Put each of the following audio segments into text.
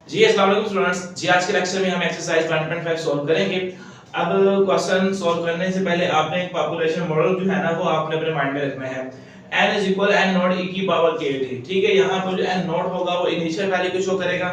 जी अस्सलाम वालेकुम स्टूडेंट्स। जी आज के लेक्चर में हम एक्सरसाइज 1.5 सॉल्व करेंगे। अब क्वेश्चन सॉल्व करने से पहले आपने एक पॉपुलेशन मॉडल जो है ना वो आपने अपने माइंड में रखना है। n is equal n not e की पावर k t। ठीक है, यहाँ पर जो n नॉट होगा वो इनिशियल वैल्यू को शो करेगा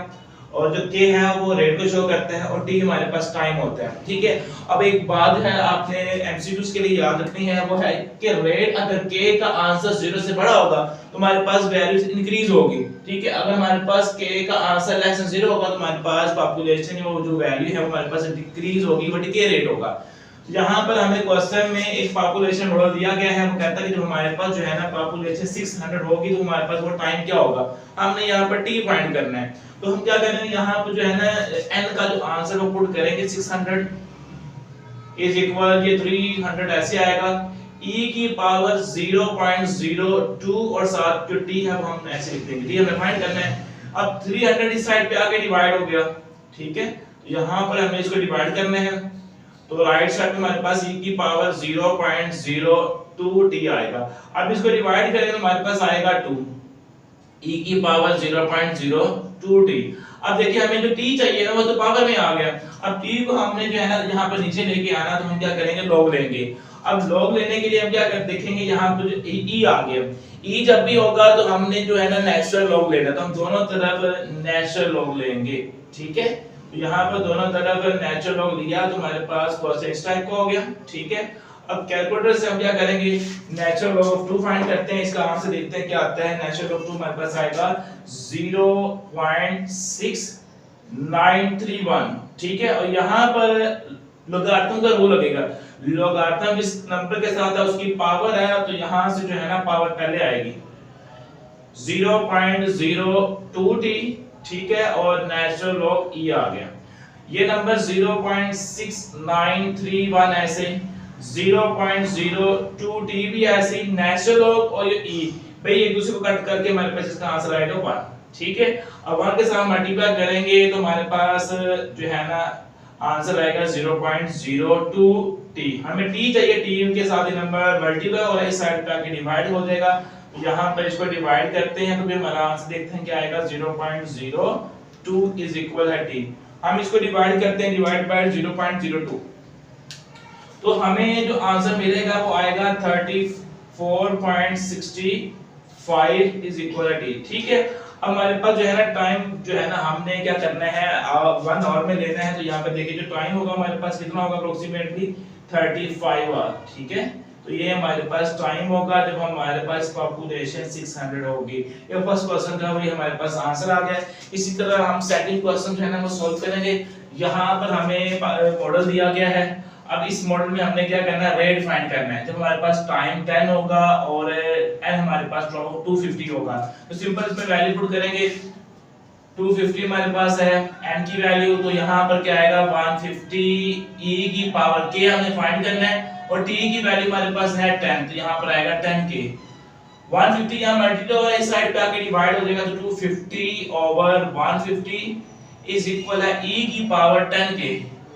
और जो k है वो रेट को शो करता है और t हमारे पास टाइम होता है। ठीक है, अब एक बात है आपने एमसीक्यूज के लिए याद रखनी है, वो है कि रेट अगर k का आंसर 0 से बड़ा होगा तो हमारे पास वैल्यूज इंक्रीज होगी। ठीक है, अगर हमारे पास k का आंसर लेस देन 0 होगा तो हमारे पास पॉपुलेशन वो जो वैल्यू है वो हमारे पास डिक्रीज होगी, वो डिके रेट होगा। यहाँ पर हमें क्वेश्चन में एक पॉपुलेशन मॉडल दिया गया है, वो कहता है कि जब हमारे पास जो है ना पॉपुलेशन 600 होगी तो हमारे पास वो टाइम क्या होगा, हमने यहाँ पर t फाइंड करना है। तो हम क्या करेंगे, यहाँ पर जो है ना n का जो आंसर वो पुट करेंगे 600 इज इक्वल ये 300 ऐसे आएगा e की पावर 0.02 और साथ जो t है वो हम ऐसे लिख देंगे। t हमें फाइंड करना है। अब 300 इस साइड पे आके डिवाइड हो गया। ठीक है, यहाँ पर हमें इसको डिवाइड करना है तो राइट साइड में हमारे पास e की पावर 0.02 t आएगा। अब इसको डिवाइड करेंगे तो हमारे पास आएगा 2 e की पावर 0.02 t। अब देखिए हमें जो t चाहिए ना वो तो पावर में आ गया। अब t को हमने जो है ना यहाँ पर नीचे लेके आना, तो हम क्या करेंगे, लॉग लेंगे। अब लॉग लेने के लिए हम क्या कर देखेंगे, यहाँ पर जो e आ गया, e जब भी होगा तो हमने जो है ना नेचुरल लॉग लेना, तो हम दोनों तरफ नेचुरल लॉग लेंगे। ठीक है, तो यहाँ पर दोनों तरफ नेचुरल लॉग लिया तो हमारे पास cos x टाइप का हो गया। ठीक है, अब कैलकुलेटर से हम क्या करेंगे, नेचुरल लॉग ऑफ 2 फाइंड करते हैं। इसका आंसर देखते हैं क्या आता है। नेचुरल लॉग ऑफ 2 हमारे पास आएगा 0.6931। ठीक है, और यहाँ पर लोगारिथम का रूल लगेगा। लोगारिथम जिस नंबर के साथ है उसकी पावर है, तो यहाँ से जो है ना पावर पहले आएगी 0.02t। ठीक है, और नेचुरल लॉग e आ गया। ये नंबर 0.6931 ऐसे, 0.02t भी ऐसे, नेचुरल लॉग और ये e भाई एक दूसरे को कट करके हमारे पास इसका आंसर आएगा 1। ठीक है, अब 1 के साथ मल्टीप्लाई करेंगे तो हमारे पास जो है ना आंसर आएगा 0.02t। हमें t चाहिए, t के साथ ये नंबर मल्टीप्लाई और इस साइड पे आके डिवाइड हो जाएगा। यहाँ पर इसको डिवाइड करते हैं तो फिर हमारा आंसर देखते हैं क्या आएगा, 0.02 इज इक्वल है t। हम इसको डिवाइड करते हैं, डिवाइड बाय 0.02, तो हमें जो आंसर मिलेगा वो आएगा 34.65 इज इक्वल है t। ठीक है, अब हमारे पास जो है ना टाइम जो है ना हमने क्या करना है 1 आवर में लेना है, तो यहाँ पे देखिए जो टाइम होगा हमारे पास कितना होगा, अप्रोक्सीमेटली 35 आवर। ठीक है, तो ये हमारे पास टाइम होगा जब हमारे पास पॉपुलेशन 600 होगी। ये फर्स्ट क्वेश्चन का वही हमारे पास आंसर आ गया। इसी तरह हम सेकंड क्वेश्चन जो है ना वो सॉल्व करेंगे। यहाँ पर हमें मॉडल दिया गया है। अब इस मॉडल में हमने क्या करना है, रेट फाइंड करना है। जब हमारे पास टाइम 10 होगा और n हमारे पास 250 होगा, तो सिंपल इसमें वैल्यू पुट करेंगे। 250 हमारे पास है n की वैल्यू, तो यहाँ पर क्या आएगा 150 e की पावर k हमने फाइंड करना है और t की वैल्यू हमारे पास है 10, तो यहाँ पर आएगा 10k। 150 यहाँ मल्टीप्लाई होगा, इस साइड पे आके डिवाइड हो जाएगा, तो 250 ओवर 150 इज इक्वल है e की पावर 10k।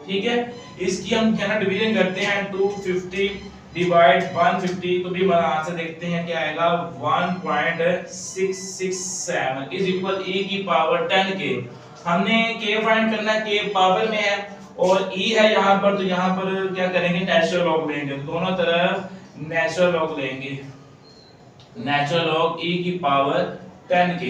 ठीक है, इसकी हम क्या ना डिवीजन करते हैं, 250 डिवाइड 150, तो भी हमारा आंसर देखते हैं क्या आएगा, 1.667 इज इक्वल e की पावर 10k। हमने k फाइंड करना है, k पावर में है और e है यहाँ पर, तो यहाँ पर क्या करेंगे, नेचुरल लॉग लेंगे। दोनों तरफ नेचुरल लॉग लेंगे, नेचुरल लॉग e की पावर 10k।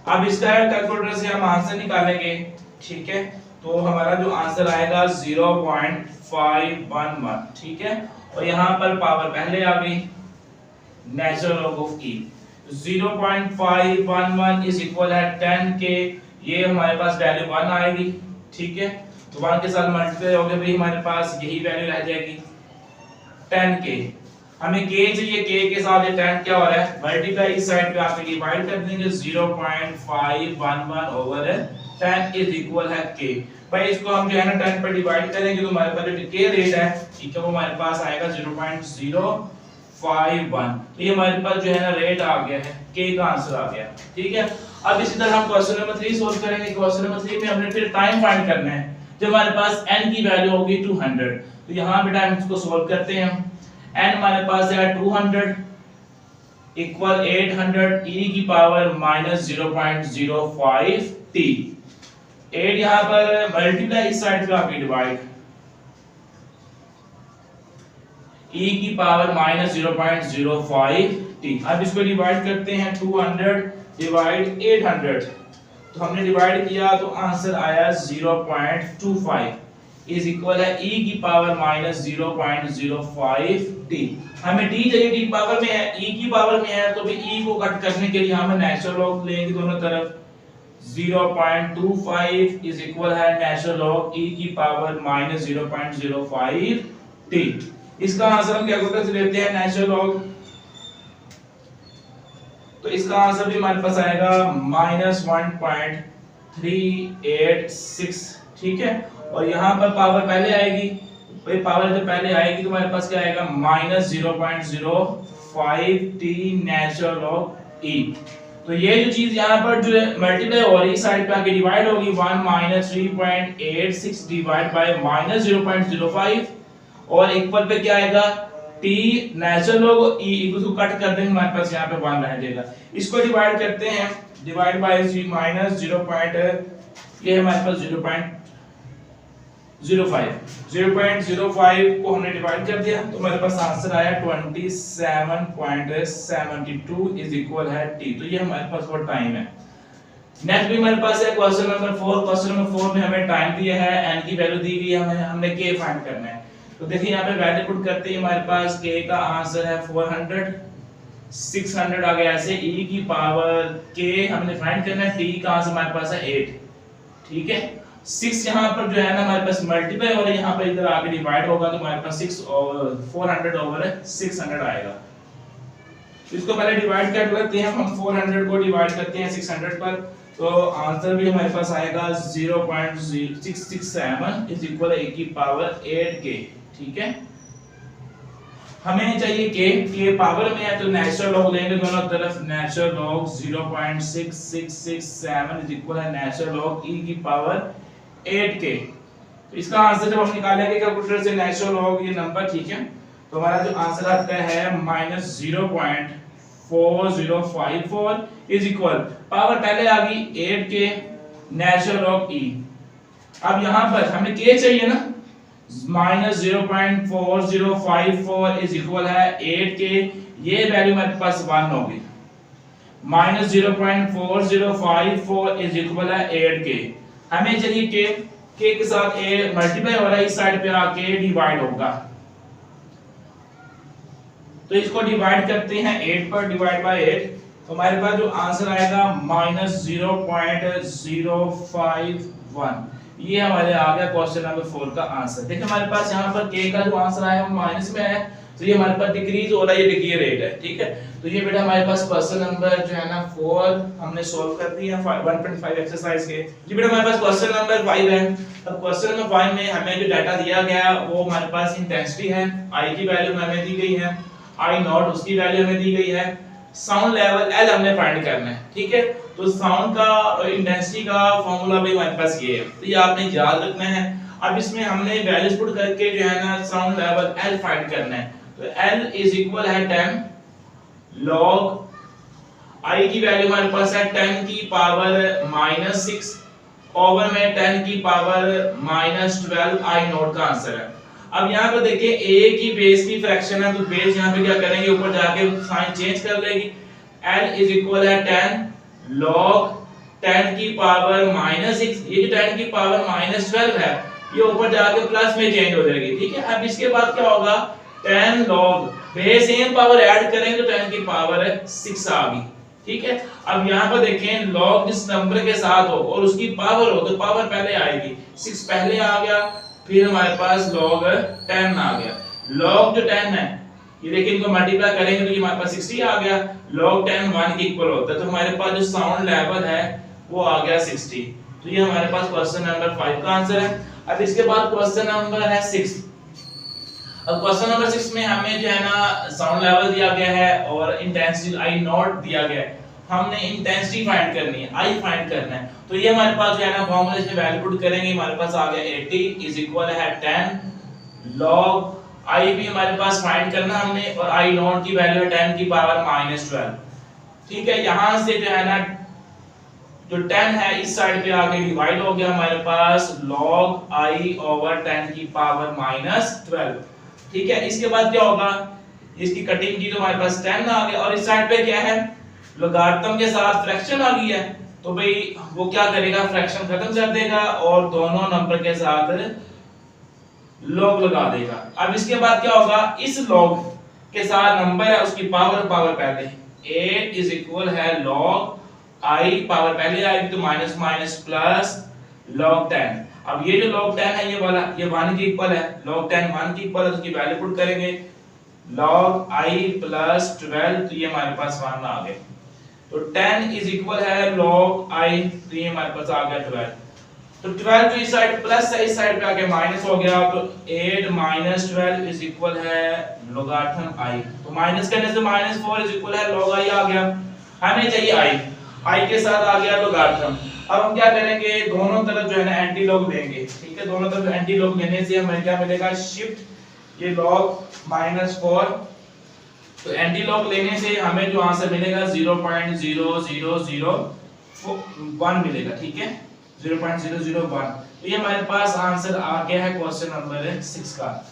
अब इसका कैलकुलेटर से हम आंसर निकालेंगे। ठीक है, तो हमारा जो आंसर आएगा 0.511। ठीक है, और यहाँ पर पावर पहले आ गई, natural log of e 0.511 is equal है 10k। ये हमारे पास वैल्यू 1 आएगी। ठीक है, तो 1 के साथ मल्टीप्लाई हो गया, भाई हमारे पास यही वैल्यू रह जाएगी 10k। हमें k चाहिए, k के साथ ये 10 क्या हो रहा है, मल्टीप्लाई इस साइड पे आके डिवाइड कर देंगे, 0.511 ओवर 10 इज इक्वल है k। भाई इसको हम जो है ना 10 पर डिवाइड करेंगे तो हमारे पास जो k रेट है, ठीक है, वो हमारे पास आएगा 0.051। तो ये हमारे पास जो है ना रेट आ गया है, k का आंसर आ गया। ठीक है, अब इसी तरह हम क्वेश्चन नंबर 3 सॉल्व करेंगे। क्वेश्चन नंबर 3 में हमने फिर टाइम फाइंड करना है। जब हमारे पास n की वैल्यू होगी 200, तो यहाँ पे टाइम इसको सॉल्व करते हैं। n हमारे पास है 200 इक्वल 800 e की पावर -0.05t 8 यहाँ पर मल्टीप्लाई इस साइड पे आपकी डिवाइड e की पावर माइनस 0.05 t। अब इसको डिवाइड करते हैं 200 डिवाइड 800, तो हमने डिवाइड किया तो आंसर आया 0.25 इज इक्वल है e की पावर माइनस 0.05 t। हमें t चाहिए, t पावर में है, e की पावर में है, तो भी e को कट करने के लिए हम नेचुरल लॉग लेंगे दोनों तरफ। 0.25 इज इक्वल है नेचुरल लॉग e की पावर माइनस 0.05 t। इसका आंसर हम कैलकुलेटर से लेते हैं नेचुरल लॉग, तो इसका आंसर भी हमारे पास आएगा माइनस 1.386, ठीक है। और यहाँ पर पावर पहले आएगी, भाई पावर जब पहले आएगी तो हमारे पास क्या आएगा minus 0.05 t natural log e। तो ये जो चीज यहाँ पर जो है मल्टीप्लाई हो रही साइड पे आके डिवाइड होगी 1 माइनस 3.86 डिवाइड बाय माइनस 0.05 और इक्वल पे क्या आएगा t नेचुरल लॉग e, इसको कट कर देंगे हमारे पास यहाँ पे 1 रह जाएगा। इसको डिवाइड करते हैं, डिवाइड बाय माइनस 0. ये हमारे पास 0.05 को हमने डिवाइड कर दिया तो हमारे पास आंसर आया 27.72 इज इक्वल है t। तो ये हमारे पास वो टाइम है। नेक्स्ट भी हमारे पास है क्वेश्चन नंबर 4। क्वेश्चन नंबर 4 में हमें टाइम दिया है, n की वैल्यू दी हुई है, हमने k फाइंड करना है। तो देखिए यहाँ पे वैल्यू पुट करते ही हमारे पास k का आंसर है 400, 600 आ गया ऐसे, e की पावर k हमने फाइंड करना है, t का आंसर हमारे पास है 8, ठीक है। 6 यहाँ पर जो है ना हमारे पास मल्टीप्लाई और यहाँ पर इधर आगे डिवाइड होगा तो हमारे पास 6 और 400 ओवर 600 आएगा। इसको पहले डिवाइड कर लेते हैं हम, 400 को डिवाइड करते हैं 600 पर, तो आंसर भी हमारे पास आएगा 0.667 इज इक्वल है e की पावर 8k, ठीक है। हमें चाहिए k पावर में है तो नेचुरल लॉग लेंगे दोनों तरफ, नेचुरल लॉग 0.6667 इज इक्वल है नेचुरल लॉग e की पावर 8k। तो इसका आंसर जब हम निकालेंगे कैलकुलेटर से नेचुरल लॉग ये नंबर, ठीक है, तो हमारा जो आंसर आता है माइनस 0.4054 इज इक्वल, पावर पहले आ गई 8k नेचुरल लॉग e। अब यहाँ पर हमें k चाहिए ना, माइनस 0.4054 इज इक्वल है 8k, ये वैल्यू हमारे पास 1 होगी, माइनस 0.4054 इज इक्वल है 8k। हमें चाहिए k के साथ a मल्टीप्लाई हो रहा है, इस साइड पे आके डिवाइड होगा, तो इसको डिवाइड करते हैं 8 पर, डिवाइड बाय 8, तो हमारे पास जो आंसर आएगा माइनस 0.051, ये हमारे आ गया क्वेश्चन नंबर 4 का आंसर। देखिए हमारे पास यहाँ पर k का जो आंसर आया वो माइनस में है, तो ये हमारे पास डिक्रीज हो रहा है, ये डिक्रीज रेट है, ठीक है। तो ये बेटा हमारे पास क्वेश्चन नंबर जो है ना 4 हमने सॉल्व कर दिया 1.5 एक्सरसाइज के। जी बेटा हमारे पास क्वेश्चन नंबर 5 है। अब क्वेश्चन नंबर 5 में हमें जो डाटा दिया गया वो हमारे पास इंटेंसिटी है, I की वैल्यू हमें दी गई है, I नॉट उसकी वैल्यू हमें दी गई है, साउंड लेवल L हमने फाइंड करना है, ठीक है। तो साउंड का और इंटेंसिटी का फार्मूला भी हमारे पास ये है, तो ये आपने याद रखना है। अब इसमें हमने वैल्यूज पुट करके जो है ना साउंड लेवल L फाइंड करना है, तो L इज इक्वल है 10 log I की वैल्यू हमारे पास है 10 की पावर -6 ओवर में 10 की पावर -12 I नॉट का आंसर है। अब यहाँ पर देखिए a की बेस की फ्रैक्शन है, तो बेस यहाँ पे क्या करेंगे ऊपर जाके साइन चेंज कर लेगी, L इज इक्वल है 10 log 10 की पावर -6, ये जो 10 की पावर -12 है ये ऊपर जाके प्लस में चेंज हो जाएगी, ठीक है। अब इसके बाद क्या होगा 10 log base same power add करेंगे तो 10 की पावर 6 आ गई, ठीक है। अब यहाँ पर देखें log जिस नंबर के साथ हो और उसकी पावर हो तो पावर पहले आएगी, 6 पहले आ गया, फिर हमारे पास log 10 आ गया। log जो 10 है ये देखिए इनको मल्टीप्लाई करेंगे तो ये हमारे पास 60 आ गया, log 10 1 के इक्वल होता है, तो हमारे पास जो साउंड लेवल है वो आ गया 60। तो ये हमारे पास क्वेश्चन नंबर 5 का आंसर है। अब इसके बाद क्वेश्चन नंबर है 6। अब क्वेश्चन नंबर 6 में हमें जो है ना साउंड लेवल दिया गया है और इंटेंसिटी I नॉट दिया गया है, हमने इंटेंसिटी फाइंड करनी है, I फाइंड करना है। तो ये हमारे पास जो है ना फार्मूला से वैल्यू पुट करेंगे, हमारे पास आ गया 80 इज इक्वल है 10 log I भी हमारे पास फाइंड करना हमने और I नॉट की वैल्यू है 10 की पावर -12, ठीक है। यहां से जो है ना जो 10 है इस साइड पे आके डिवाइड हो गया हमारे पास log I ओवर 10 की पावर -12। ठीक है, इसके बाद क्या होगा, इसकी कटिंग की तो हमारे पास 10 आ गया और इस साइड पे क्या है, लोगारिथम के साथ फ्रैक्शन आ गई है, तो भाई वो क्या करेगा, फ्रैक्शन खत्म कर देगा और दोनों नंबर के साथ लॉग लगा देगा। अब इसके बाद क्या होगा, इस लॉग के साथ नंबर है उसकी पावर पहले 8 इज इक्वल है log I पावर पहले आएगी तो माइनस माइनस प्लस log 10। अब ये जो log 10 है ये वाला, ये 1 के इक्वल है, log 10 1 के इक्वल है, तो उसकी वैल्यू पुट करेंगे log I प्लस 12, तो ये हमारे पास 1 आ गया। तो 10 इज इक्वल है log I, तो ये हमारे पास आ गया 12। तो 12 तो इस साइड प्लस है, इस साइड पे आके माइनस हो गया, तो 8 माइनस 12 इज इक्वल है लोगारिथम I। तो माइनस करने से -4 इज इक्वल है log I आ गया। हमें चाहिए I के साथ आ गया लोगारिथम। अब हम क्या करेंगे, दोनों तरफ जो है ना एंटी लॉग लेंगे। ठीक है, दोनों तरफ एंटी लॉग लेने से हमें क्या मिलेगा, शिफ्ट ये log -4, तो एंटी लॉग लेने से हमें जो आंसर मिलेगा 0.0001 मिलेगा। ठीक है, 0.001। तो ये हमारे पास आंसर आ गया है क्वेश्चन नंबर 6 का।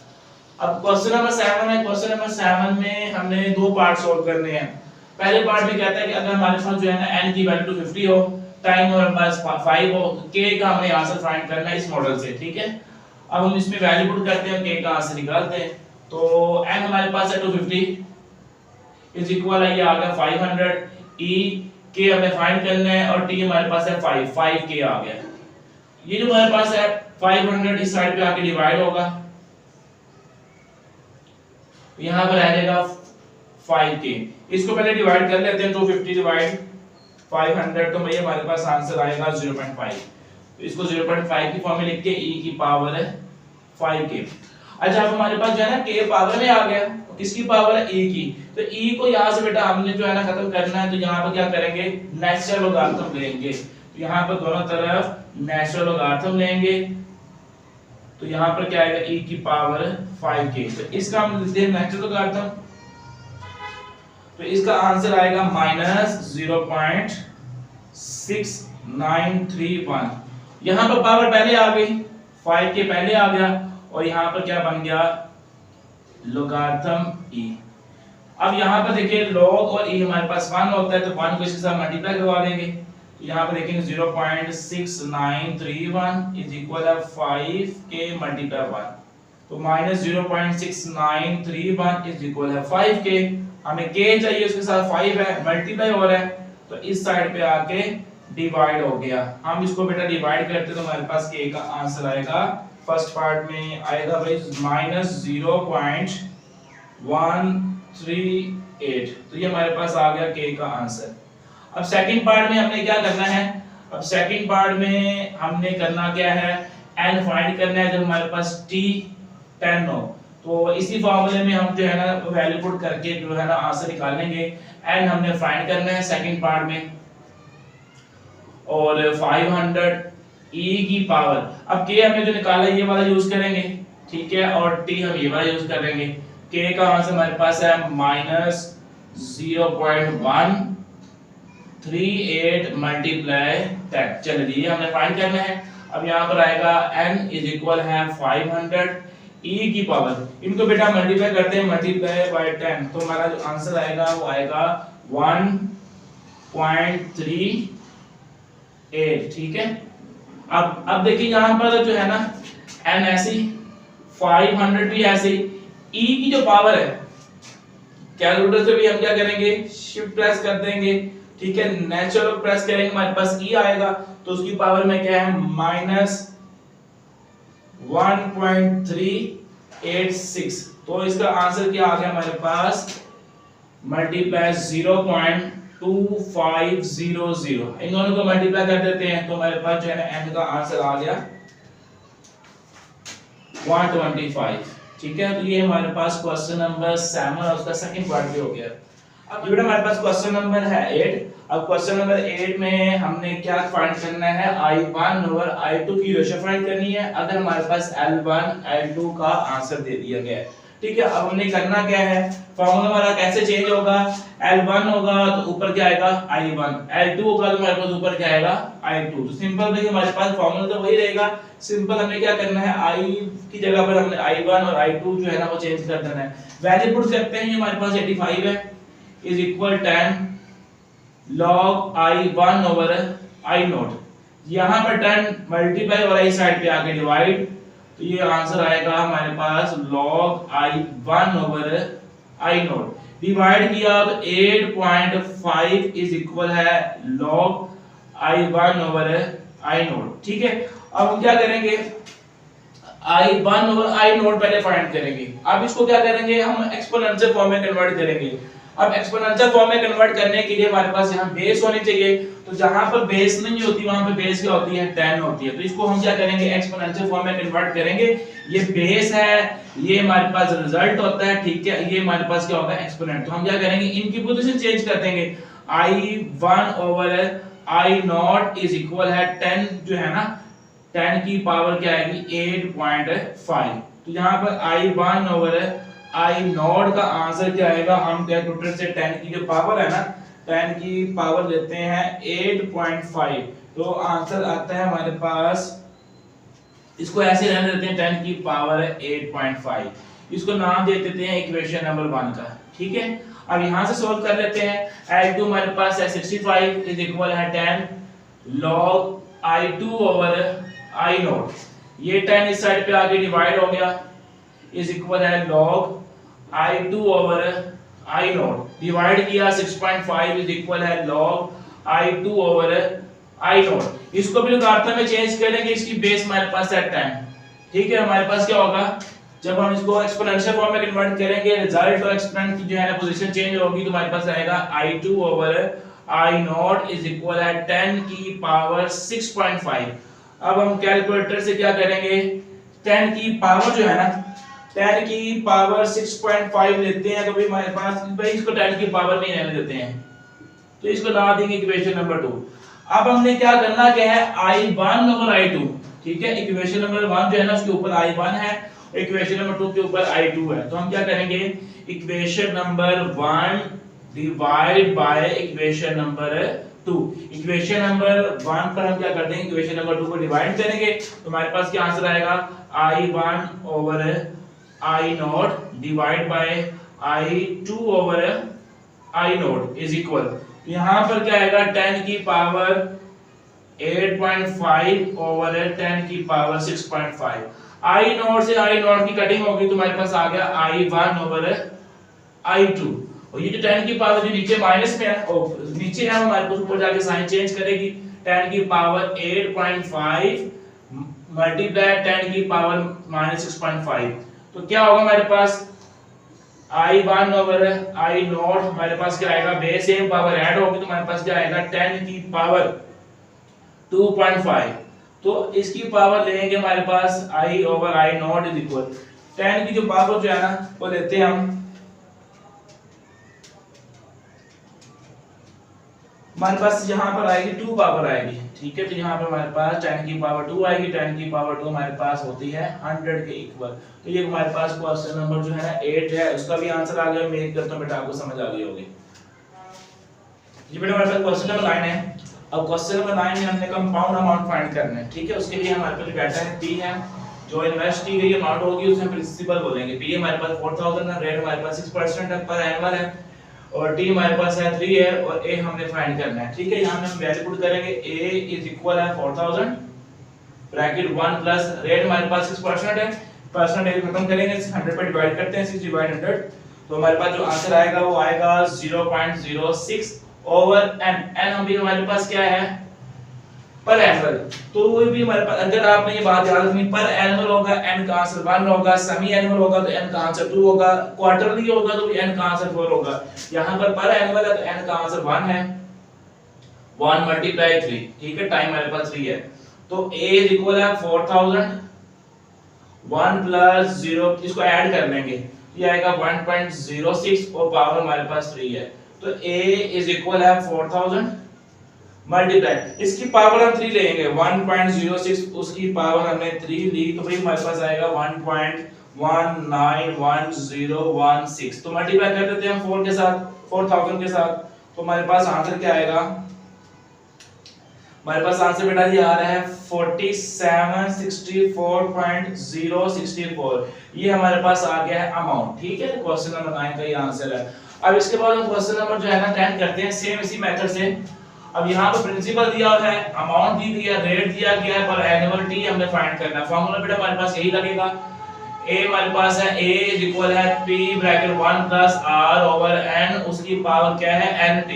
अब क्वेश्चन नंबर 7 है। क्वेश्चन नंबर 7 में हमने दो पार्ट सॉल्व करने हैं। पहले पार्ट में कहता है कि अगर हमारे पास जो है ना n की वैल्यू 250 हो, टाइम हमारे पास 5 हो, तो k का हमें आंसर फाइंड करना है इस मॉडल से। ठीक है, अब हम इसमें वैल्यू पुट करते हैं, k का आंसर निकालते हैं। तो n हमारे पास है 250 इज इक्वल है, ये आ गया 500, e k हमें फाइंड करना है और t हमारे पास है 5k आ गया। ये जो हमारे पास है 500 इस साइड पे आके डिवाइड होगा, यहां पर आ जाएगा 5k। इसको पहले डिवाइड कर लेते हैं, 250 डिवाइड 500, तो भाई हमारे पास आंसर आएगा 0.5। तो इसको 0.5 की फॉर्म में लिख के e की पावर है 5k। अच्छा, अब हमारे पास जो है ना k पावर में आ गया, किसकी पावर है, e की। तो e को यहां से बेटा हमने जो है ना खत्म करना है, तो यहां पर क्या करेंगे, नेचुरल लोगारिथम लेंगे। तो यहां पर दोनों तरफ नेचुरल लोगारिथम लेंगे, तो यहां पर क्या आएगा, e की पावर 5k। तो इसका हम लिखते हैं नेचुरल लोगारिथम, तो इसका आंसर आएगा -0.6931। यहां पर पावर पहले आ गई, 5k पहले आ गया और यहां पर क्या बन गया, लोगारिथम e। अब यहां पर देखिए log और e हमारे पास 1 होता है, तो 1 को इसके साथ मल्टीप्लाई करवा देंगे। तो यहां पर देखेंगे 0.6931 इज इक्वल है 5k मल्टीप्लाई 1, तो -0.6931 इज इक्वल है 5k। हमें k चाहिए, उसके साथ 5 है, मल्टीप्लाई हो रहा है, तो इस साइड पे आके डिवाइड हो गया। हम इसको बेटा डिवाइड करते तो हमारे पास k का आंसर आएगा, फर्स्ट पार्ट में आएगा भाई -0.138, तो ये हमारे पास आ गया k का आंसर। अब सेकंड पार्ट में हमने क्या करना है, अब सेकंड पार्ट में हमने करना क्या है, n फाइंड करना है जब हमारे पास t 10 हो। तो इसी फॉर्मूले में हम जो है ना वैल्यू पुट करके जो है ना आंसर निकालेंगे। n हमने फाइंड करना है सेकंड पार्ट में, और 500 e की पावर, अब k हमने जो निकाला है ये वाला यूज करेंगे, ठीक है, और t हम ये वाला यूज करेंगे। k का आंसर हमारे पास है -0.138 मल्टीप्लाई 10। चलिए हमने फाइंड करना है। अब यहाँ पर आएगा n इज इक्वल है 500 e की पावर, इनको बेटा मल्टीप्लाई करते हैं, मल्टीप्लाई बाय 10, तो हमारा जो आंसर आएगा वो आएगा 1.38। ठीक है, अब देखिए यहाँ पर जो है ना n ऐसी, 500 भी ऐसी, e की जो पावर है कैलकुलेटर से भी हम क्या करेंगे, शिफ्ट प्रेस कर देंगे। ठीक है, नेचुरल प्रेस करेंगे, हमारे पास e आएगा, तो उसकी पावर में क्या है, -1.386। तो इसका आंसर क्या आ गया हमारे पास, मल्टीप्लाई 0.2500। इन दोनों को मल्टीप्लाई कर देते हैं, तो हमारे पास जो है ना n का आंसर आ गया 125। ठीक है, तो ये हमारे पास क्वेश्चन नंबर 7 और उसका सेकंड पार्ट भी हो गया। अब बेटा हमारे पास क्वेश्चन नंबर है 8। अब क्वेश्चन नंबर 8 में हमने क्या फाइंड करना है, I1 ओवर I2 की रेशियो फाइंड करनी है, अगर हमारे पास L1 L2 का आंसर दे दिया गया है। ठीक है। अब हमने करना क्या है, फार्मूला हमारा कैसे चेंज होगा, L1 होगा तो ऊपर क्या आएगा I1, L2 होगा तो हमारे पास ऊपर क्या आएगा I2। तो सिंपल भाई हमारे पास फार्मूला तो वही रहेगा, सिंपल हमें क्या करना है, I की जगह पर हमने I1 और I2 जो है ना वो चेंज कर देना है। वैल्यू पुट करते हैं, हमारे पास 85 है is equal 10 log I1 over I0। यहाँ पर 10 मल्टीप्लाई और इस साइड पे आके डिवाइड, तो ये आंसर आएगा हमारे पास log I1 over I0। Divide किया तो 8.5 इज इक्वल है log I1 ओवर I0। ठीक है। अब हम क्या करेंगे, I1 ओवर I0 पहले फाइंड करेंगे। अब इसको क्या करेंगे, हम एक्सपोनेंशियल फॉर्म में कन्वर्ट करेंगे। अब एक्सपोनेंशियल फॉर्म में कन्वर्ट करने के लिए हमारे पास यहाँ बेस होनी चाहिए, तो जहां पर बेस नहीं होती वहां पे बेस क्या होती है 10 होती है। तो इसको हम क्या करेंगे, एक्सपोनेंशियल फॉर्म में कन्वर्ट करेंगे। ये बेस है, ये हमारे पास रिजल्ट होता है, ठीक है, ये हमारे पास क्या होगा एक्सपोनेंट। तो हम क्या करेंगे, इनकी पोजीशन चेंज कर देंगे। I1 over I0 is equal है 10 जो है ना 10 की पावर क्या आएगी 8.5। तो यहाँ पर I1 ओवर I0 का आंसर क्या आएगा, हम कैलकुलेटर से 10 की जो पावर है ना 10 की पावर लेते हैं 8.5, तो आंसर आता है हमारे पास, इसको ऐसे रहने देते हैं 10 की पावर 8.5, इसको नाम दे देते हैं इक्वेशन नंबर 1 का। ठीक है। अब यहां से सॉल्व कर लेते हैं। L2 हमारे पास है 65 इज इक्वल है 10 log I2 ओवर I0। ये 10 इस साइड पे आके डिवाइड हो गया इज इक्वल है log I2 over I0। Divide किया 6.5 इज इक्वल है log I2 ओवर I0। इसको भी लोगारिथम में चेंज करेंगे, इसकी बेस हमारे पास है 10। ठीक है। हमारे पास क्या होगा, जब हम इसको एक्सपोनेंशियल फॉर्म में कन्वर्ट करेंगे, रिजल्ट और एक्सपोनेंट की जो है ना पोजीशन चेंज होगी, तो हमारे पास आएगा I2 over I0 is equal है 10 की पावर 6.5। अब हम कैलकुलेटर से क्या करेंगे, 10 की पावर जो है ना 10 की पावर 6.5 लेते हैं, तो भाई हमारे पास भाई इसको 10 की पावर नहीं रहने देते हैं, तो इसको ला देंगे इक्वेशन नंबर 2। अब हमने क्या करना क्या है, I1 ओवर I2। ठीक है। इक्वेशन नंबर 1 जो है ना उसके ऊपर I1 है, इक्वेशन नंबर 2 के ऊपर I2 है। तो हम क्या करेंगे, equation number 1 divide by equation number 2। Equation number 1 पर हम क्या कर देंगे, इक्वेशन नंबर 2 को डिवाइड करेंगे, तो हमारे पास क्या आंसर आएगा, I1 over I0 divide by I2 over I0 is equal, तो यहां पर क्या आएगा 10 की पावर 8.5 ओवर 10 की पावर 6.5। I0 से I0 की कटिंग होगी तो हमारे पास आ गया I1 ओवर I2। और ये जो 10 की पावर जो नीचे माइनस में है नीचे है, हमारे पास ऊपर जाके साइन चेंज करेगी। 10 की पावर 8.5 मल्टीप्लाई 10 की पावर -6.5, तो क्या होगा हमारे पास I1 ओवर I0 हमारे पास क्या आएगा, बेस सेम पावर ऐड होगी तो हमारे पास क्या आएगा 10 की पावर 2.5। तो इसकी पावर लेंगे हमारे पास I over I0 is equal 10 की जो पावर जो है ना वो लेते हैं हम, हमारे पास यहाँ पर आएगी 2 पावर आएगी। ठीक है। तो यहाँ पर हमारे पास 10 की पावर 2 आएगी, 10 की पावर 2 हमारे पास होती है 100 के इक्वल। तो ये हमारे पास क्वेश्चन नंबर जो है ना 8 है, उसका भी आंसर आ गया। उम्मीद करता हूँ बेटा आपको समझ आ गई होगी। ये बेटा हमारे पास क्वेश्चन नंबर 9 है। अब क्वेश्चन नंबर 9 में हमने कंपाउंड अमाउंट फाइंड करना है। ठीक है। उसके लिए हमारे पास डाटा है P है, जो इन्वेस्ट की गई अमाउंट होगी उसे हम प्रिंसिपल बोलेंगे। P हमारे पास 4000 है, रेट हमारे पास 6% है पर एनुअल है, और T हमारे पास है 3 है, और A हमने फाइंड करना है। ठीक है। यहां पे हम वैल्यू पुट करेंगे, A इज इक्वल है 4000 ब्रैकेट 1 प्लस रेट हमारे पास 6% है, परसेंटेज खत्म करेंगे 100 पे डिवाइड करते हैं, 6 डिवाइड 100, तो हमारे पास जो आंसर आएगा वो आएगा 0.06 ओवर n। n हम भी हमारे पास क्या है पर एनुअल, तो वो भी हमारे पास, अगर आपने ये बात याद रखनी, पर एनुअल होगा n का आंसर 1 होगा, सेमी एनुअल होगा तो n का आंसर 2 होगा, क्वार्टरली होगा तो भी n का आंसर 4 होगा। यहां पर एनुअल है तो n का आंसर 1 है, 1 मल्टीप्लाई 3। ठीक है। टाइम हमारे पास 3 है, तो a इज इक्वल है 4000 1 प्लस 0, इसको ऐड कर लेंगे, ये आएगा 1.06 और पावर हमारे पास 3 है, तो a इज इक्वल है 4000 मल्टीप्लाई, इसकी पावर हम 3 लेंगे, 1.06 उसकी पावर हमने 3 ली, तो भाई हमारे पास आएगा 191016। तो मल्टीप्लाई कर देते हैं 4 के साथ, 4000 के साथ। तो हमारे पास आंसर क्या आएगा? हमारे पास आंसर बेटा ये आ रहा है 4764.064। ये हमारे पास आ गया है अमाउंट। ठीक है, क्वेश्चन नंबर 9 का ये आंसर है। अब इसके बाद हम क्वेश्चन नंबर जो है ना 10 करते हैं सेम इसी मेथड से। अब यहाँ पर प्रिंसिपल दिया है, अमाउंट दी गई है, रेट दिया गया है, पर एनुअल टी हमने फाइंड करना है। फार्मूला बेटा हमारे पास यही लगेगा। ए हमारे पास है a इक्वल है p bracket 1 plus r over n, उसकी पावर क्या है nt।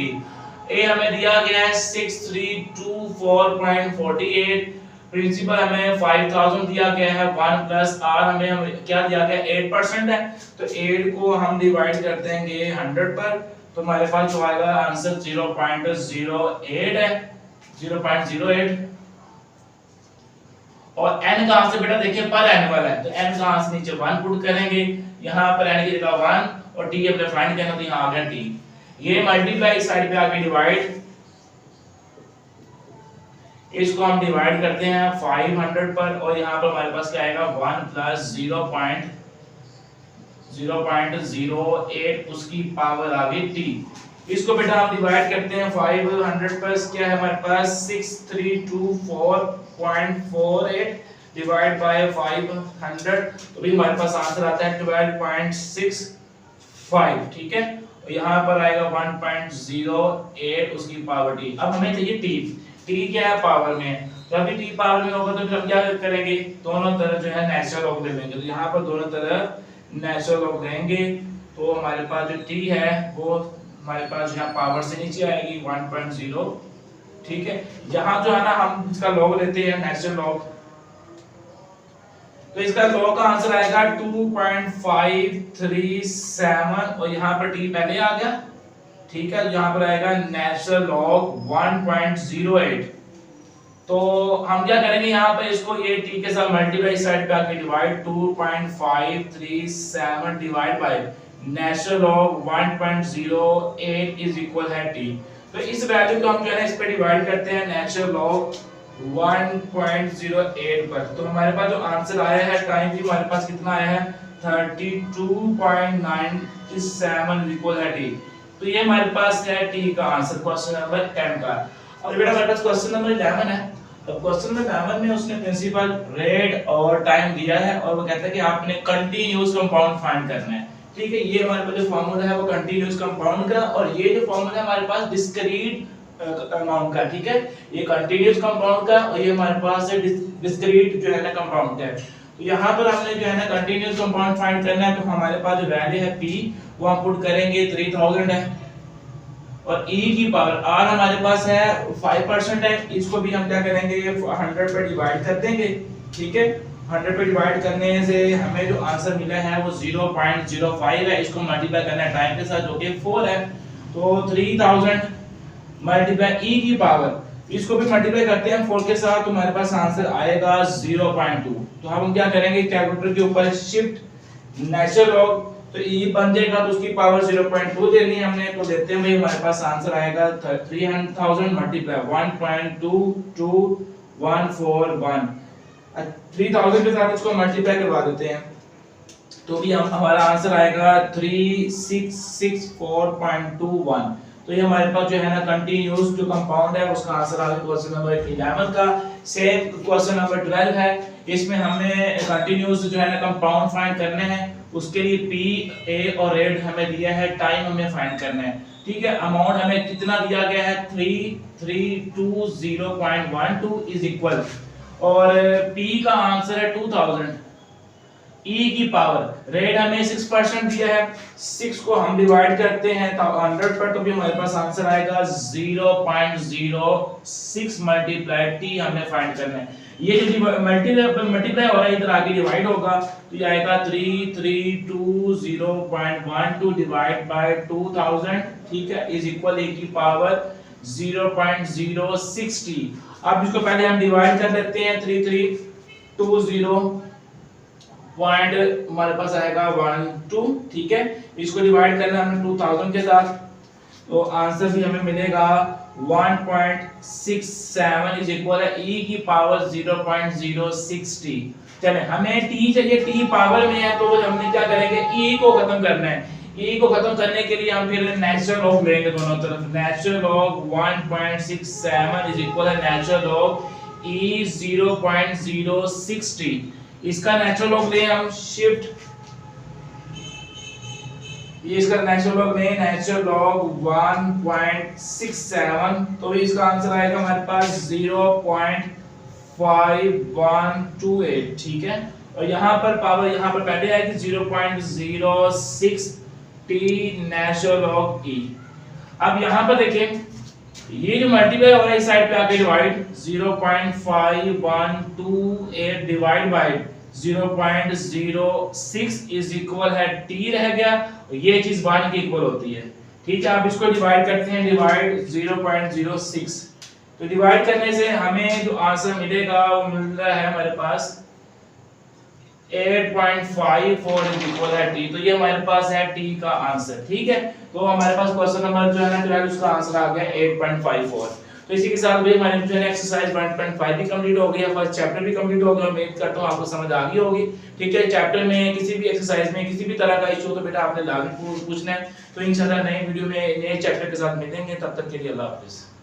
ए हमें दिया गया है 6324.48, प्रिंसिपल हमें 5000 दिया गया है, 1 प्लस r हमें क्या दिया गया 8% है। तो 8 को हम डिवाइड कर देंगे 100 पर, तो हमारे पास जो आएगा आंसर 0.08 है, 0.08। और n का आंसर बेटा देखिए पर एनुअल है, तो n का आंसर नीचे 1 पुट करेंगे, यहाँ पर n की जगह 1 और t हमने फाइंड करना, तो यहाँ आ गया t। ये मल्टीप्लाई साइड पे आके डिवाइड, इसको हम डिवाइड करते हैं 500 पर, और यहाँ पर हमारे पास क्या आएगा 1 प्लस 0.08 उसकी पावर आ गई t। इसको बेटा हम डिवाइड करते हैं 500 पर, क्या है हमारे पास 6324.48 डिवाइड बाय 500, तो भी हमारे पास आंसर आता है 12.65। ठीक है, और यहाँ पर आएगा 1.08 उसकी पावर t। अब हमें चाहिए t, t क्या है पावर में, तो अभी t पावर में होगा तो फिर हम क्या करेंगे, दोनों तरफ जो है नेचुरल लॉग ले लेंगे। तो यहाँ पर दोनों तरफ नेचुरल लॉग लेंगे, तो हमारे पास जो t है वो हमारे पास यहाँ पावर से नीचे आएगी 1.0। ठीक है, यहाँ जो है ना हम इसका लॉग लेते हैं नेचुरल लॉग, तो इसका लॉग का आंसर आएगा 2.537, और यहाँ पर t पहले आ गया। ठीक है, यहाँ पर आएगा नेचुरल लॉग 1.08। तो हम क्या करेंगे, यहाँ पे इसको ये t के साथ मल्टीप्लाई साइड पे आके divide, 2.537 divide by natural log 1.08 is equal है t। तो इस वैल्यू को हम जो है इस पे डिवाइड करते हैं नेचुरल लॉग 1.08 पर, तो हमारे पास जो आंसर आया है टाइम भी हमारे पास कितना आया है 32.97 इक्वल है t। तो ये हमारे पास है t का आंसर क्वेश्चन नंबर 10 का। और बेटा हमारे पास क्वेश्चन नंबर 11 है। अब क्वेश्चन नंबर 11 में उसने प्रिंसिपल, रेट और टाइम दिया है, और वो कहता है कि आपने कंटीन्यूअस कंपाउंड फाइंड करना है। ठीक है, ये हमारे पास जो फार्मूला है वो कंटीन्यूअस कंपाउंड का, और ये जो फार्मूला है हमारे पास डिस्क्रीट अमाउंट का। ठीक है, ये कंटीन्यूअस कंपाउंड का, और ये हमारे पास है डिस्क्रीट जो है ना कंपाउंड का। तो यहाँ पर हमने जो है ना कंटीन्यूअस कंपाउंड फाइंड करना है, तो हमारे पास जो वैल्यू है p वो हम पुट करेंगे 3000 है, और e की पावर r हमारे पास है 5% है, इसको भी हम क्या करेंगे 100 पे डिवाइड कर देंगे। ठीक है, 100 पे डिवाइड करने से हमें जो आंसर मिला है वो 0.05 है, इसको मल्टीप्लाई करना है टाइम के साथ जो कि 4 है, तो 3000 मल्टीप्लाई e की पावर, इसको भी मल्टीप्लाई करते हैं 4 के साथ, तो हमारे पास आंसर आएगा 0.2। तो हम क्या करेंगे कैलकुलेटर के ऊपर शिफ्ट नेचुरल लॉग, तो e बन जाएगा, तो उसकी पावर 0.2 देनी है हमने, तो देते हैं भाई हमारे पास आंसर आएगा 3000 मल्टीप्लाई 1.22141। 3000 के साथ इसको मल्टीप्लाई करवा देते हैं, तो भी हम हमारा आंसर आएगा 3664.21। तो ये हमारे पास जो है ना कंटीन्यूअस जो कंपाउंड है उसका आंसर आ गया क्वेश्चन नंबर 11 का। सेम क्वेश्चन नंबर 12 है, इसमें हमें कंटीन्यूअस जो है ना कंपाउंड फाइंड करने हैं, उसके लिए p, a और रेट हमें दिया है, टाइम हमें फाइंड करना है। ठीक है, अमाउंट हमें कितना दिया गया है 3320.12 इज इक्वल, और p का आंसर है 2000, e की पावर, रेट हमें 6% दिया है, 6 को हम डिवाइड करते हैं 100 पर, तो भी हमारे पास आंसर आएगा 0.06 मल्टीप्लाई t हमें फाइंड करना है। ये जो मल्टीप्लाई हो रहा है इधर आगे डिवाइड होगा, तो ये आएगा 3320.12 डिवाइड बाय 2000। ठीक है, इज इक्वल e की पावर 0.060। अब इसको पहले हम डिवाइड कर लेते हैं 3320 पॉइंट हमारे पास आएगा 12। ठीक है, इसको डिवाइड करना हमने 2000 के साथ, तो आंसर भी हमें मिलेगा 1.67 इज इक्वल है e की पावर 0.060। चले हमें t चाहिए, t पावर में है तो हमने क्या करेंगे, e को खत्म करना है। e को खत्म करने के लिए हम फिर नेचुरल लॉग लेंगे दोनों तरफ। नेचुरल लॉग 1.67 इज इक्वल है नेचुरल लॉग e 0.060। इसका नेचुरल लॉग लें हम, शिफ्ट ये इसका नेचुरल लॉग में नेचुरल लॉग 1.67, तो इसका आंसर आएगा हमारे पास 0.5128। ठीक है, और यहाँ पर पावर यहाँ पर पहले आएगी 0.06t नेचुरल लॉग e। अब यहाँ पर देखें ये जो मल्टीप्लाई हो रहा है इस साइड पे आके divide 0.5128 divide by 0.06 is equal है t रह गया, ये चीज 1 के इक्वल होती है। ठीक है, आप इसको डिवाइड करते हैं, डिवाइड 0.06, तो डिवाइड करने से हमें जो आंसर मिलेगा वो मिल रहा है हमारे पास 8.54 इज इक्वल है t। तो ये हमारे पास है t का आंसर। ठीक है, तो हमारे पास क्वेश्चन नंबर जो है ना 12 उसका आंसर आ गया 8.54। तो इसी के साथ भाई हमारी जो है एक्सरसाइज 1.5 भी कंप्लीट हो गई है, फर्स्ट चैप्टर भी कंप्लीट हो गया। उम्मीद करता हूं आपको समझ आ गई होगी। ठीक है, चैप्टर में किसी भी एक्सरसाइज में किसी भी तरह का इशू हो तो बेटा आपने लाजमी पूछना है। तो इंशाल्लाह नई वीडियो में नए चैप्टर के साथ मिलेंगे, तब तक के लिए अल्लाह हाफिज़।